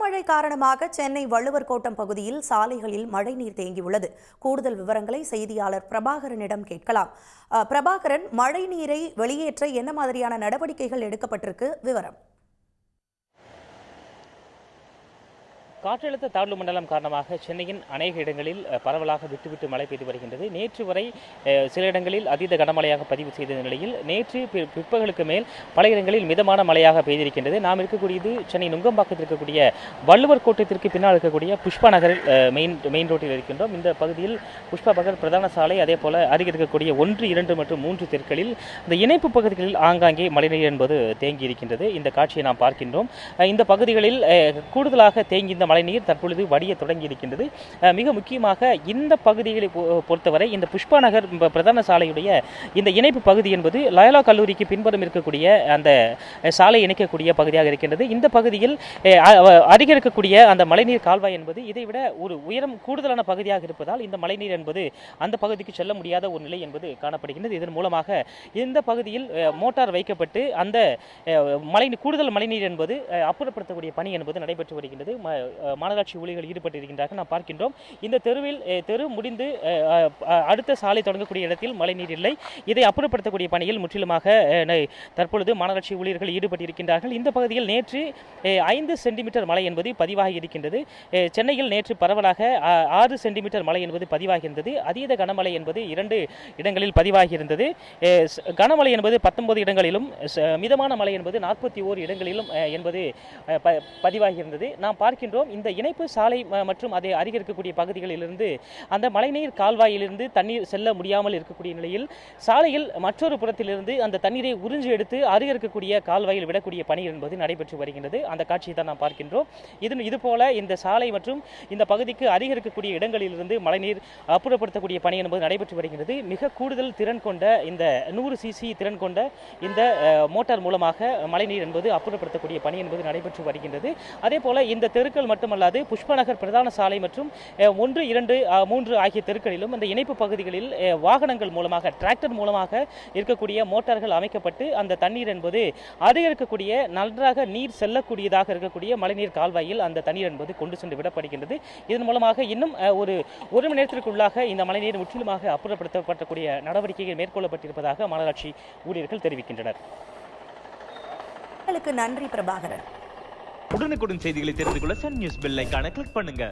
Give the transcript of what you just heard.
கனமழை காரணமாக சென்னை வள்ளுவர் கோட்டம் பகுதியில் சாலைகளில் மழைநீர் தேங்கியுள்ளது. கூடுதல் விவரங்களை செய்தியாளர் பிரபாகரனிடம் கேட்கலாம். பிரபாகரன், மழை நீரை வெளியேற்ற என்ன மாதிரியான நடவடிக்கைகள் எடுக்கப்பட்டிருக்கு? விவரம். காற்றழுத்த தாழ்வு மண்டலம் காரணமாக சென்னையின் அநேக இடங்களில் பரவலாக விட்டுவிட்டு மழை பெய்து வருகின்றது. நேற்று வரை சில இடங்களில் அதீத கனமழையாக பதிவு செய்த நிலையில் நேற்று பிற்பகலுக்கு மேல் பல இடங்களில் மிதமான மழையாக பெய்திருக்கின்றது. நாம் இருக்கக்கூடியது சென்னை நுங்கம்பாக்கத்தில் இருக்கக்கூடிய வள்ளுவர் கோட்டத்திற்கு பின்னால் இருக்கக்கூடிய புஷ்பா நகரில் மெயின் ரோட்டில் இருக்கின்றோம். இந்த பகுதியில் புஷ்பா நகர் பிரதான சாலை, அதே போல அருகே இருக்கக்கூடிய 1, 2 மற்றும் 3 தெருக்களில் இந்த இணைப்பு பகுதிகளில் ஆங்காங்கே மழைநீர் என்பது தேங்கி இருக்கின்றது. இந்த காட்சியை நாம் பார்க்கின்றோம். இந்த பகுதிகளில் கூடுதலாக தேங்கி இந்த மழைநீர் தற்பொழுது வடிய தொடங்கி இருக்கின்றது. மிக முக்கியமாக இந்த பகுதிகளை பொறுத்தவரை இந்த புஷ்பா நகர் பிரதான சாலையுடைய இந்த இணைப்பு பகுதி என்பது லயோலா கல்லூரிக்கு பின்புறம் இருக்கக்கூடிய அந்த சாலை இணைக்கக்கூடிய பகுதியாக இருக்கின்றது. இந்த பகுதியில் அருகே இருக்கக்கூடிய அந்த மழைநீர் கால்வாய் என்பது இதைவிட ஒரு உயரம் கூடுதலான பகுதியாக இருப்பதால் இந்த மழைநீர் என்பது அந்த பகுதிக்கு செல்ல முடியாத ஒரு நிலை என்பது காணப்படுகின்றது. இதன் மூலமாக இந்த பகுதியில் மோட்டார் வைக்கப்பட்டு அந்த கூடுதல் மழைநீர் என்பது அப்புறப்படுத்தக்கூடிய பணி என்பது நடைபெற்று வருகின்றது. மாநகராட்சி ஊழியர்கள் ஈடுபட்டிருக்கின்றார்கள். நாம் பார்க்கின்றோம். இந்த தெரு முடிந்து அடுத்த சாலை தொடங்கக்கூடிய இடத்தில் மழைநீர் இல்லை. இதை அப்புறப்படுத்தக்கூடிய பணியில் முற்றிலுமாக தற்பொழுது மாநகராட்சி ஊழியர்கள் ஈடுபட்டிருக்கின்றார்கள். இந்த பகுதியில் நேற்று 5 சென்டிமீட்டர் மழை என்பது பதிவாகி இருக்கின்றது. சென்னையில் நேற்று பரவலாக 6 சென்டிமீட்டர் மழை என்பது பதிவாகியிருந்தது. அதீத கனமழை என்பது 2 இடங்களில் பதிவாகியிருந்தது. கனமழை என்பது 19 இடங்களிலும், மிதமான மழை என்பது 41 இடங்களிலும் என்பது பதிவாகியிருந்தது. நாம் பார்க்கின்றோம். இந்த இணைப்பு சாலை மற்றும் அதை அருகே இருக்கக்கூடிய பகுதிகளிலிருந்து அந்த மழைநீர் கால்வாயிலிருந்து தண்ணீர் செல்ல முடியாமல் இருக்கக்கூடிய நிலையில் சாலையில் மற்றொரு புறத்திலிருந்து அந்த தண்ணீரை உறிஞ்சி எடுத்து அருகே இருக்கக்கூடிய கால்வாயில் விடக்கூடிய பணி என்பது நடைபெற்று வருகின்றது. அந்த காட்சியை தான் நாம் பார்க்கின்றோம். இதுபோல இந்த சாலை மற்றும் இந்த பகுதிக்கு அருகே இருக்கக்கூடிய இடங்களிலிருந்து மழைநீர் அப்புறப்படுத்தக்கூடிய பணி என்பது நடைபெற்று வருகின்றது. மிக கூடுதல் திறன் கொண்ட இந்த 100 cc திறன் கொண்ட இந்த மோட்டார் மூலமாக மழைநீர் என்பது அப்புறப்படுத்தக்கூடிய பணி என்பது நடைபெற்று வருகின்றது. அதே போல இந்த தெருக்கள் மட்டுமல்லாது புஷ்பா நகர் பிரதான சாலை மற்றும் 1, 2, 3 ஆகிய தெருக்களிலும் இந்த இணைப்பு பகுதிகளில் வாகனங்கள் மூலமாக, டிராக்டர் மூலமாக இருக்கக்கூடிய மோட்டார்கள் அமைக்கப்பட்டு அந்த தண்ணீர் என்பது அருகே இருக்கக்கூடிய நன்றாக நீர் செல்லக்கூடியதாக இருக்கக்கூடிய மழைநீர் கால்வாயில் அந்த தண்ணீர் என்பது கொண்டு சென்று விடப்படுகின்றது. இதன் மூலமாக இன்னும் ஒரு மணி நேரத்திற்குள்ளாக இந்த மழைநீர் முற்றிலுமாக அப்புறப்படுத்தப்படக்கூடிய நடவடிக்கைகள் மேற்கொள்ளப்பட்டிருப்பதாக மாநகராட்சி ஊழியர்கள் தெரிவிக்கின்றனர். நன்றி பிரபாகரன். உடனுக்குடன் செய்திகளை தெரிந்து கொள்ள சன் நியூஸ் பெல் ஐகானை கிளிக் பண்ணுங்க.